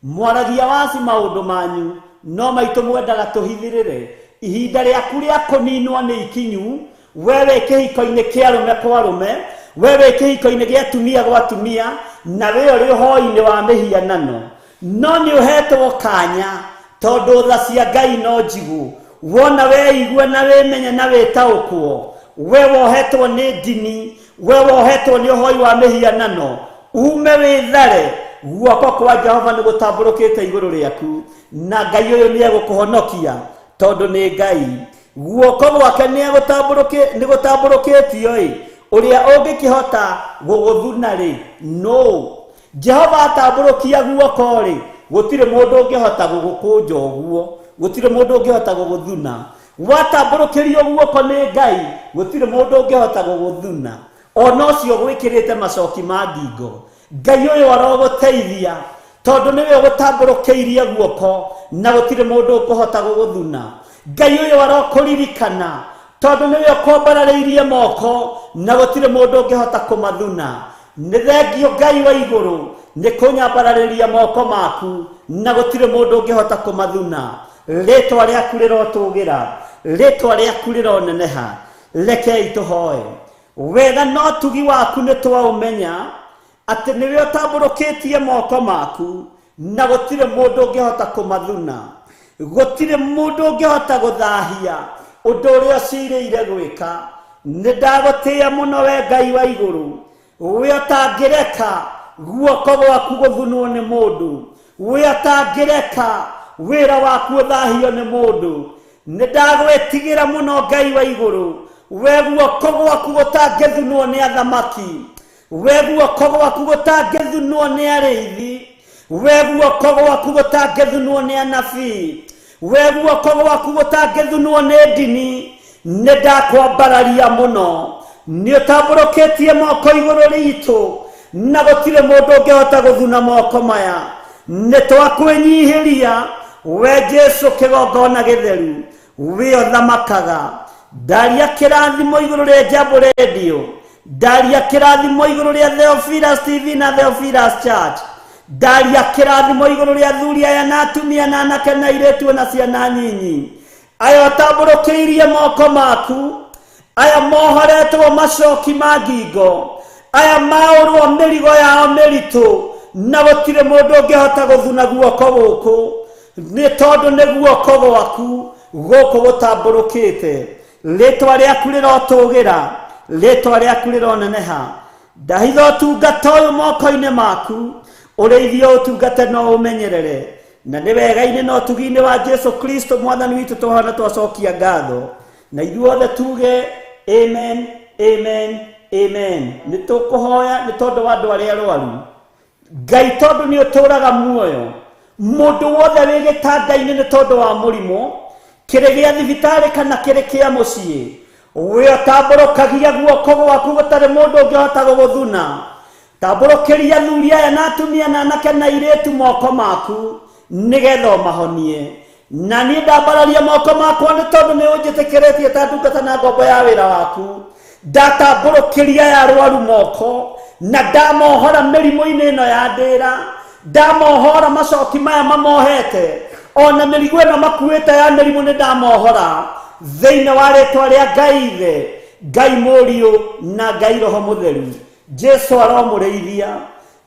mwaragia waci maũndũ manyu no maitũ mwendaga tũhithĩrĩre ihinda rĩaku rĩa kũninwo nĩ ikinyu we wĩ kĩhiko-inĩ kĩa rũme kwa rũme we wĩ kĩhiko-inĩ gĩa atumia gwa atumia na wĩ ũrĩ ũhoi-inĩ wa mĩhianano no nĩ ũhetwo kanya tondũ tha cia Ngai no njigũ wona weigue na wĩmenye na wĩtaũkwo we wohetwo nĩ ndini we wohetwo nĩ ũhoi wa mĩhianano ume wĩthare guoko kwa Jehova nĩ gũtambũrũkĩte igũrũ rĩaku na Ngai ũyũ nĩ egũkũhonokia tondũ nĩ Ngai guoko gwake nĩ gũtambũrũkĩtio ũrĩa ũngĩkĩhota gũgũthuna rĩ no Jehova atambũrũkia guoko rĩ gũtirĩ mũndũ ũngĩhota gũgũkũnja ũguo gũtirĩ mũndũ ũngĩhota gũgũthuna watambũrũkĩrio guoko nĩ Ngai gũtirĩ mũndũ ũngĩhota gũgũthuna ona ũcio gwĩkĩrĩte macoki ma ngingo Ngai ũyũ arogũteithia tondũ nĩwe ũgũtambũrũkĩirie guoko na gũtirĩ mũndũ ũkũhota gũgũthuna Ngai ũyũ arokũririkana tondũ nĩwe ũkombararĩirie moko na gũtirĩ mũndũ ũngĩhota kũmathuna nĩ thengio Ngai wa igũrũ nĩ kũnyambararĩria moko maku na gũtirĩ mũndũ ũngĩhota kũmathuna rĩtwa rĩaku rĩrotũgĩra rĩtwa rĩaku rĩroneneha rekei tũhoe wega no tugi waku nĩ twaũmenya atĩ nĩwe ũtambũrũkĩtie moko maku na gũtirĩ mũndũ ũngĩhota kũmathuna gũtirĩ mũndũ ũngĩhota gũthahia ũndũ ũrĩa ũcirĩire gwĩka nĩ ndagũtĩĩa mũno we Ngai wa igũrũ we ũtangĩreka guoko gwaku gũthunwo nĩ mũndũ we ũtangĩreka wĩra waku ũthahio nĩ mũndũ nĩ ndagwĩtigĩra mũno Ngai wa igũrũ we guoko gwaku gũtangĩthunwo nĩ athamaki we guoko gwaku gũtangĩthunwo nĩ arĩithi we guoko gwaku gũtangĩthunwo nĩ anabii, we guoko gwaku gũtangĩthunwo nĩ ndini, nĩ ndakwambararia mũno, nĩ ũtambũrũkĩtie moko igũrũ ritũ, na gũtirĩ mũndũ ũngĩhota gũthuna moko maya. Nĩ twakwĩnyihĩria we Jesu kĩgongona gĩtheru, we ũthamakaga. Ndaria kĩrathimo igũrũ rĩa Jambo Radio, ndaria kĩrathimo igũrũ rĩa Theophilus TV na Theophilus Church, ndaria kĩrathimo igũrũ rĩa athuri aya na atumia na anake na airĩtu na ciana nyinyi. Aya ũtambũrũkĩirie moko maku, aya mohoretwo macoki ma ngingo, aya maũrwo mĩrigo yao mĩritũ, na gũtirĩ mũndũ ũngĩhota gũthuna guoko gũkũ, nĩ tondũ nĩ guoko gwaku gũkũ gũtambũrũkĩte. Rĩtwa rĩaku rĩrotũgĩra, rĩtwa rĩaku rĩroneneha. Ndahitha ũtungata ũyũ moko-inĩ maku, ũrĩithie ũtungate no ũmenyerere, na nĩ wega-inĩ na ũtugi-inĩ wa Jesu Kristo mwathani witũ tũhana twacokia ngatho, na ithuothe tuge amen, amen, amen. Nĩ tũkũhoya nĩ tondũ wa andũ arĩa arwaru. Ngai tondũ nĩ ũtũraga muoyo, mũndũ wothe wĩ gĩtanda-inĩ nĩ tondũ wa mũrimũ, kĩrĩ gĩa thibitarĩ kana kĩrĩ kĩa mũciĩ, we ũtambũrũkagia guoko gwaku gũtarĩ mũndũ ũngĩhota gũgũthuna. Tambũrũkĩria athuri aya na atumia na anake na airĩtu moko maku, nĩgetha ũmahonie. Na niĩ ndambararia moko makwa nĩ tondũ nĩ ũnjĩtĩkĩrĩtie ta ndungata na ngombo ya wĩra waku. Ndatambũrũkĩria aya arwaru moko, na ndamohora mĩrimũ-inĩ ĩno ya ndĩra, ndamohora macoki maya mamohete, ona mĩrigo ĩno makuĩte ya mĩrimũ nĩ ndamohora, thĩinĩ wa rĩtwa rĩa Ngai Ithe, Ngai Mũriũ na Ngai Roho Mũtheru. Jesu aromũrĩithia.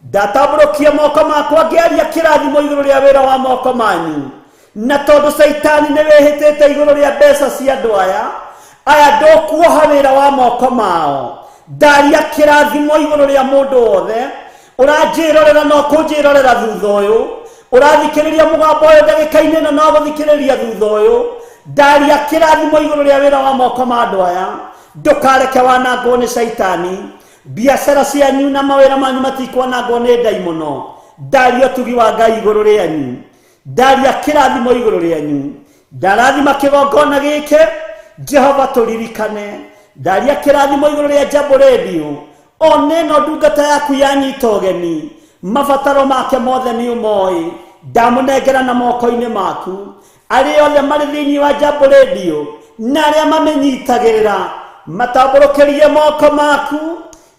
Ndatambũrũkia moko makwa ngĩaria kĩrathimo igũrũ rĩa wĩra wa moko manyu, na tondũ Saitani nĩ wĩhĩtĩte igũrũ rĩa mbeca cia andũ aya ndũkuoha wĩra wa moko mao. Ndaria kĩrathimo igũrũ rĩa mũndũ wothe ũranjĩrorera no kũnjĩrorera thutha ũyũ, ũrathikĩrĩria mũgambo ũyũ ndagĩka-inĩ ĩno no gũthikĩrĩria thutha ũyũ. Ndaria kĩrathimo igũrũ rĩa wĩra wa moko ma andũ aya, ndũkareke wanangwo nĩ Saitani, biacara cianyu na mawĩra manyu matikwanangwo nĩ ndaimono. Ndaria ũtugi wa Ngai igũrũ rĩanyu, ndaria kĩrathimo igũrũ rĩanyu. Ndarathima kĩgongona gĩkĩ, Jehova tũririkane. Ndaria kĩrathimo igũrũ rĩa Jambo Radio, one no ndungata yaku yanyita ũgeni, mabataro make mothe nĩ ũmoĩ. Ndamũnengera na moko-inĩ maku arĩa othe marĩ thĩinĩ wa Jambo Radio na arĩa mamĩnyitagĩrĩra, matambũrũkĩrie moko maku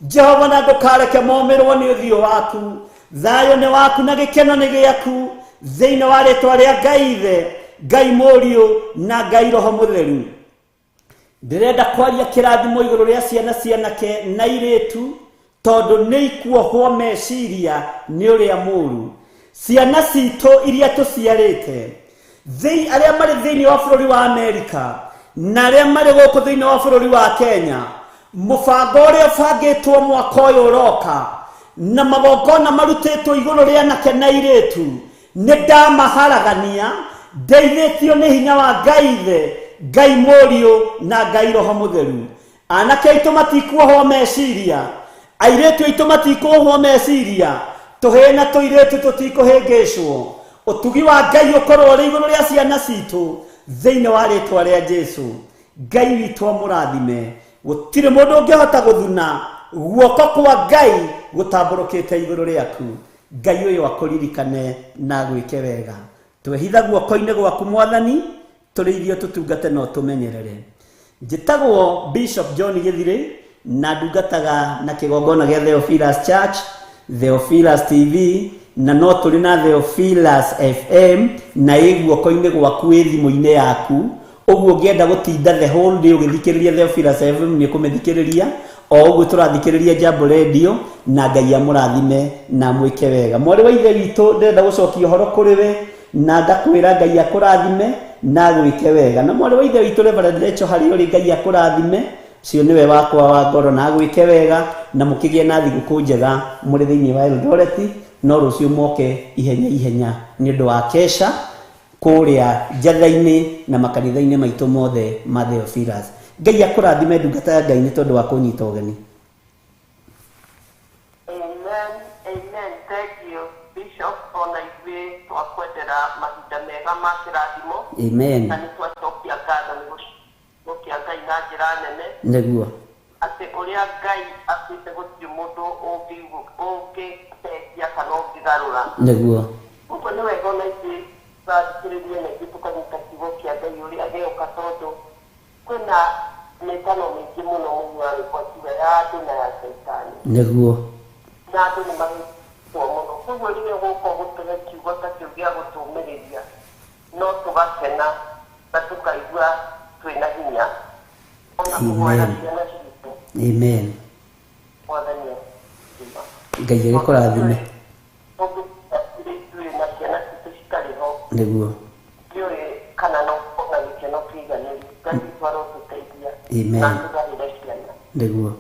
Jehova, na ndũkareke momĩrwo nĩ ũthiũ waku. Thayũ nĩ waku na gĩkeno nĩ gĩaku, thĩinĩ wa rĩtwa rĩa Ngai Ithe, Ngai Mũriũ na Ngai Roho Mũtheru. Ndĩrenda kwaria kĩrathimo igũrũ rĩa ciana cianake na airĩtu, tondũ nĩ ikuohwo meciria nĩ ũrĩa mũũru. Ciana citũ iria tũciarĩte, arĩa marĩ thĩinĩ wa bũrũri wa Amerika na arĩa marĩ gũkũ thĩinĩ wa bũrũri wa Kenya, mũbango ũrĩa ũbangĩtwo mwaka ũyũ ũroka na magongona marutĩtwo igũrũ rĩa anake na airĩtu, nĩ ndamaharagania ndeithĩtio nĩ hinya wa Ngai Ithe, Ngai Mũriũ na Ngai Roho Mũtheru. Anake aitũ matikuohwo meciria, airĩtu aitũ matikuohwo meciria, tũhĩĩ na tũirĩtu tũtikũhĩngĩcwo. Ũtugi wa Ngai ũkorwo ũrĩ igũrũ rĩa ciana citũ, thĩinĩ wa rĩtwa rĩa Jesu. Ngai witũ amũrathime. Gũtirĩ mũndũ ũngĩhota gũthuna guoko kwa Ngai gũtambũrũkĩte igũrũ rĩaku. Ngai ũyũ akũririkane na gwĩke wega. Twehitha guoko-inĩ gwaku Mwathani, tũrĩithie tũtungate no tũmenyerere. Njĩtagwo Bishop John Gĩthirĩ na ndungataga na kĩgongona gĩa Theophilus Church, Theophilus TV, na no tũrĩ na Theophilus FM na ĩ guoko-inĩ gwaku ĩ thimũ-inĩ yaku. Ũguo ũngĩenda gũtinda the whole day ũgĩthikĩrĩria Theophilus FM nĩ kũmĩthikĩrĩria, o ũguo tũrathikĩrĩria Jambo Radio, na Ngai amũrathime na mwĩke wega. Mwarĩ wa ithe witũ, ndĩrenda gũcokia ũhoro kũrĩ we na ngakwĩra Ngai akũrathime na gwĩke wega. Na mwarĩ wa ithe witũ Reverend Rachel harĩ ũrĩ, Ngai akũrathime, cio nĩwe wakwa wa ngoro na gwĩke wega, na mũkĩgĩe na thigũkũ njega mũrĩ thĩinĩ wa Eldoret, no rũciũ moke ihenya ihenya nĩ ũndũ wa kesha kũrĩa njatha-inĩ na makanitha-inĩ maitũ mothe ma Theophilus. Ngai akũrathime ndungata ya Ngai nĩ tondũ wa kũnyita ũgeni. Amen, amen. Thank you, Bishop, for makĩrathimo. Amen. Na nĩtwacokia ngatho nĩ gũcokia Ngai na njĩra nene. Nĩguo. Atĩ ũrĩa Ngai atuĩte gũtirĩ mũndũ ũngĩteithia kana ũngĩgarũra. Nĩguo. Ũguo nĩ wega ona ithuĩ tũthikĩrĩrie na ithuĩ tũkanyita kiugo kĩa Ngai ũrĩa gĩoka, tondũ kwĩna mĩtano mĩingĩ mũno mũnyuarĩ kwa kiuga ya andũ na ya Shaitani. Nĩguo. Na andũ nĩ magĩtwo mũno. Koguo rĩrĩa gũkoo gũtũhe kiugo ta kĩu gĩa gũtũũmĩrĩria, no tũgakena na tũkaigua twĩna hinya ona kũhoera ciana citũ. Amen. Mwathani Ngai agĩkũrathime. Tũngĩ na ciana citũ citarĩ ho. Nĩguo. Ndiũĩ kana no na gĩkeno kĩiganĩru. Ngai witũ arotũteithia. Amen. Na tũgarũre ciana. Nĩguo.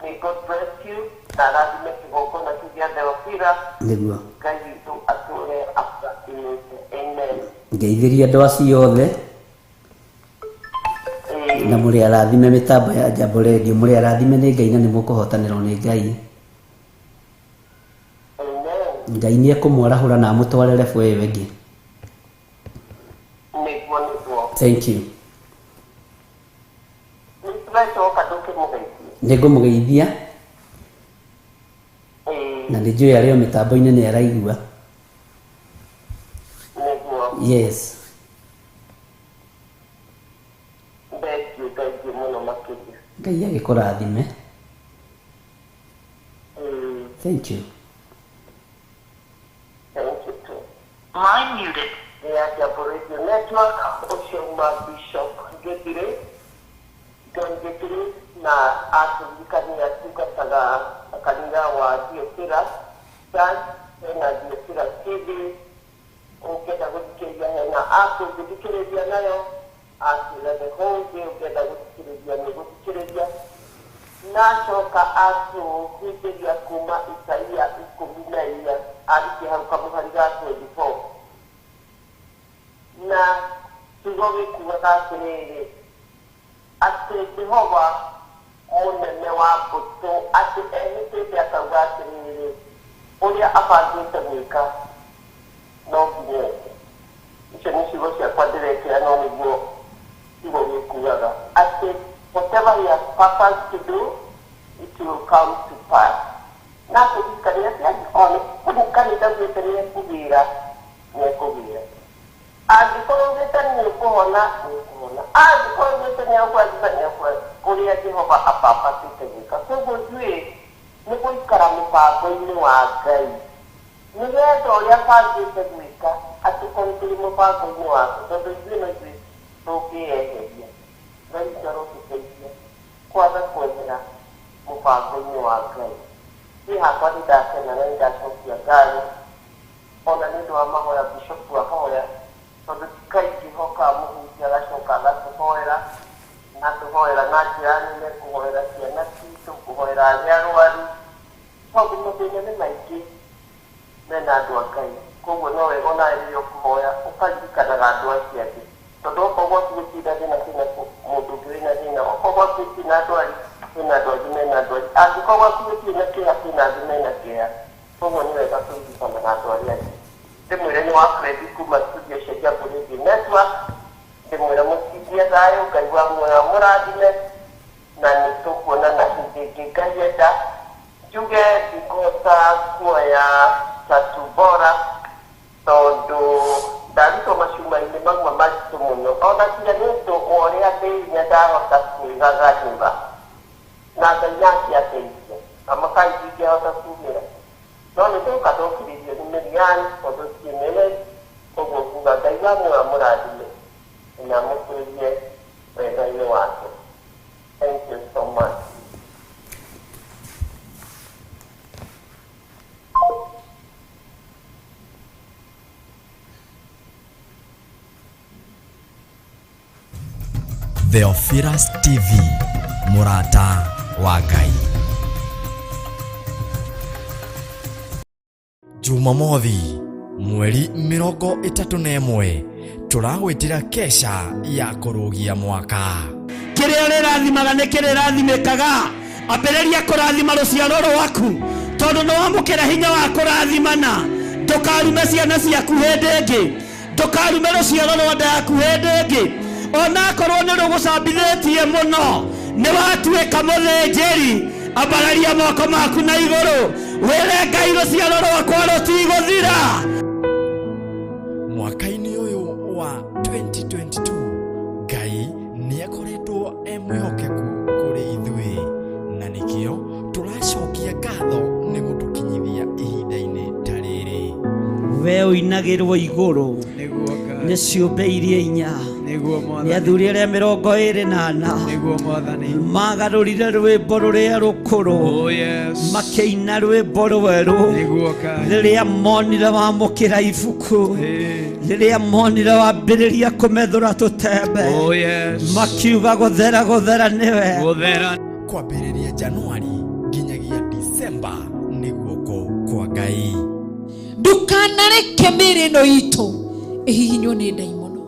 May God bless you. Na arathime kĩgongona kĩu gĩa Theophila. Nĩguo. Ngai witũ atũũre abuatĩrĩte. Amen. Ngeithĩria andũ acio othe na mũrĩ arathime mĩtambo ya Jambo Radio, mũrĩ arathime nĩ Ngai na nĩ mũkũhotanĩrwo nĩ Ngai. Amen. Ngai nĩ ekũmwarahũra na amũtware rebu ĩyo ĩngĩ. Nĩguo. Thank you. Nĩtũracoka tũkĩmũgeithia. Nĩngũmũgeithia na nĩ njũĩ arĩo mĩtambo-inĩ nĩ araigua. Nĩguo. Yes. Thengiũ mũno makĩria. Ngai agĩkũrathime. Thank you. Thank you too. Line muted. Ya Jambo Radio Network, ũcio uma Bishop Gĩthirĩ, John Gĩthirĩ, na atũririkania atungataga kanitha wa Theophilus Church, hena Theophilus TV, ũngĩenda gũthikĩrĩria hena app ũngĩthikĩrĩria nayo, atwĩra the whole day ũngĩenda gũthikĩrĩria nĩ gũthikĩrĩria. Nacoka atũhĩmbĩria kuma Isaia 14 arĩkia hau kamũhari ga 24. Na kiugo gĩkuaga atĩrĩrĩ, atĩ Jehova mũnene wa mbũtũ atĩ ehĩtĩte akauga atĩrĩrĩ, ũrĩa abangĩte gwĩka no nginya eke. Icio nĩ ciugo ciakwa ndĩrekĩra, no nĩguo kiugo gĩkuaga atĩ whatever he has purposed to do, it will come to pass. Na kũririkania atĩ angĩkorwo nĩ kanitha gwĩte nĩ ekũgĩra, nĩ ekũgĩra. Angĩkorwo ũgĩte nĩ ũkũhona, nĩ ũkũhona. Angĩkorwo ũgĩte nĩ ũkũathima, nĩ ũkũathima. Ũrĩa Jehova apapatĩte gwĩka. Koguo njuĩ nĩ gũikara mũbango-inĩ wa Ngai. Nĩgetha ũrĩa abangĩte gwĩka, atĩkorwo tũrĩ mũbango-inĩ wake, tondũ ithuĩ no ithuĩ tũngĩeheria. Ngai witũ arotũteithia kwaga kwehera mũbango-inĩ wa Ngai. Niĩ hakwa nĩndakena na nĩndacokia Ngai ona nĩ ũndũ wa mahoya Bishop ahoya, tondũ ti kaingĩ hokaga mũhunjia agacoka agatũhoera, na tũhoera na njĩra nene, kũhoera ciana citũ, kũhoera arĩa arwaru, tondũ mathĩna nĩ maingĩ mena andũ a Ngai. Koguo no wega ona rĩrĩa ũkũhoya ũkaririkanaga andũ acio angĩ, tondũ okorwo gwaku gũtirĩ thĩna kwĩna mũndũ ũngĩ wĩna thĩna, okorwo gwaku gũtirĩ na ndwari kwĩna andũ angĩ mena ndwari, angĩkorwo gwaku gũtirĩ na kĩeha kwĩna angĩ mena kĩeha. Koguo nĩ wega kũririkanaga andũ arĩa angĩ. Ndĩmwĩre nĩ wa Fredi kuma studio cia Jambo Radio Network, ndĩmwĩre mũciithie thayũ, Ngai wa muoyo mũrathime, na nĩ tũkuonana hĩndĩ ĩngĩ Ngai enda. Njuge ndikũhota kuoya tatu bora, tondũ ndarutwo macuma-inĩ mamwe maritũ mũno, ona tiga nĩ ũndũ wa ũrĩa ndĩinya ndahota kwĩgaganĩra, na Ngai nĩakĩateithia, na makaingĩ ingĩhota kuumĩra. No nĩ tũka tũkirĩrio nĩ Miriam, tondũ ciĩmene, ũguo kuga Ngai wa muoyo mũrathime, na mũtũrie wega-inĩ wake. Thank you so much. Theophilus TV, mũrata wa Ngai. Jumamothi mweri 31 tũragwĩtĩra kesha ya kũrũgia mwaka. Kĩrĩa ũrĩrathimaga nĩ kĩrĩrathimĩkaga. Ambĩrĩria kũrathima rũciaro rwaku, tondũ nĩ wamũkĩra hinya wa kũrathimana. Ndũkarume ciana ciaku hĩndĩ ĩngĩ. ndukarume ruciaro rwa nda yaku hindi ingi onakorwo ni rugucambithitie muno ni watuika muthinjiri ambararia moko maku na iguru wire Ngai ruciaro rwakwa rutigũthira. Mwaka-ini uyu wa 2022 Ngai ni akoretwo emwihokeku kuri ithui na nikio turacokia ngatho ni gutukinyithia ihinda-ini ta riri. We uinagirwo iguru ni ciumbe iria inya ni athuri aria 24 magarurire rwimbo ruria rukuru makiina rwimbo rweru riria monire wamukira ibuku riria monire wambiriria kumethura tutembe makiuga guthera niwe kwambiriria Januari nginyagia Disemba ni guoko kwa Ngai. Ndukanareke mirino itu ihinywo ni ndaimono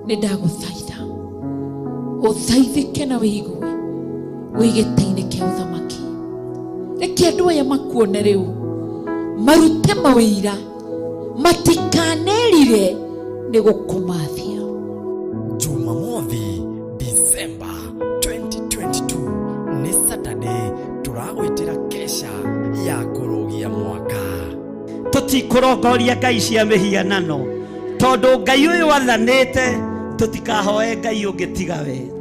ni ndaguthaitha uthaithike na wigue wigite-ini kia uthamaki. Reke andu aya makuone riu marute mawira matikanerire ni gukumathia. Jumamothi Disemba 2022 ni Saturday turagwitira kesha ya kurugia mwaka. Tutikurongoria ngai cia mihianano tondu Ngai uyu wathanite tutikahoe Ngai ungi tiga we.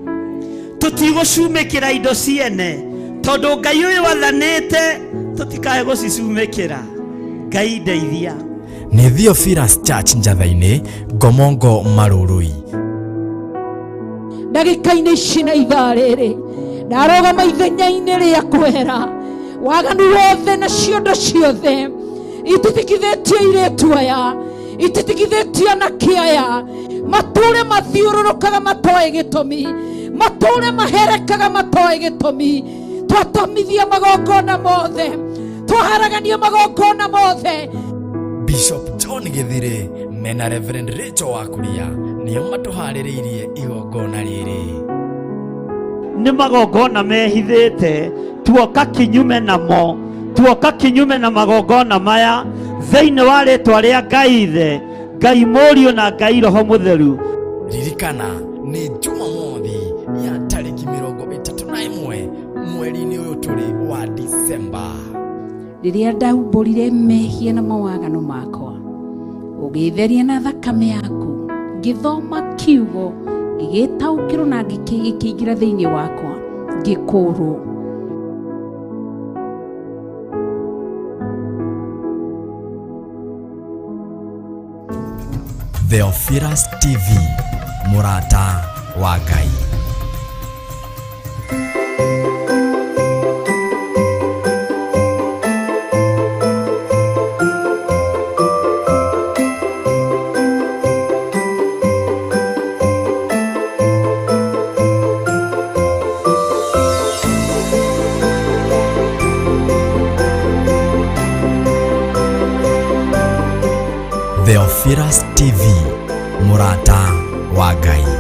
Tutigucumikira indo ciene tondu Ngai uyu wathanite tutikae gucicumikira. Ngai ndeithia. Ni Theophilus Church Njathaini, Ngomongo Marurui. Ndagika-ini ici na ithaa riri ndarogama ithenya-ini ria kwera waganu wothe na ciondo ciothe ititikithĩtio airĩtu aya ititikithĩtio anake aya mature mathiũrũrũkaga matoĩ gĩtũmi mature maherekaga matoĩ gĩtũmi twatomithia magongona mothe twaharagania magongona mothe. Bishop John Githire mena Reverend Rachel Wakuria nio matuharĩrĩirie igongona rĩrĩ. Nĩ magongona mehithĩte tuoka kinyume namo tuoka kinyume na magongona maya thĩinĩ wa rĩtwa rĩa Ngai Ithe Ngai Mũriũ na Ngai Roho Mũtheru. Ririkana ni Jumamothi ya tariki 31 mweri-inĩ ũyũ tũrĩ wa Disemba. Riria ndahumbũrire mehia na mawagano makwa ũgĩtheria na thakame yaku ngĩthoma kiugo gĩgĩtaũkĩrwo na gĩkĩingĩra thĩinĩ wakwa ngĩkũũrwo. Theophilus TV, Murata wa Ngai. Theophilus TV, Murata wa Ngai.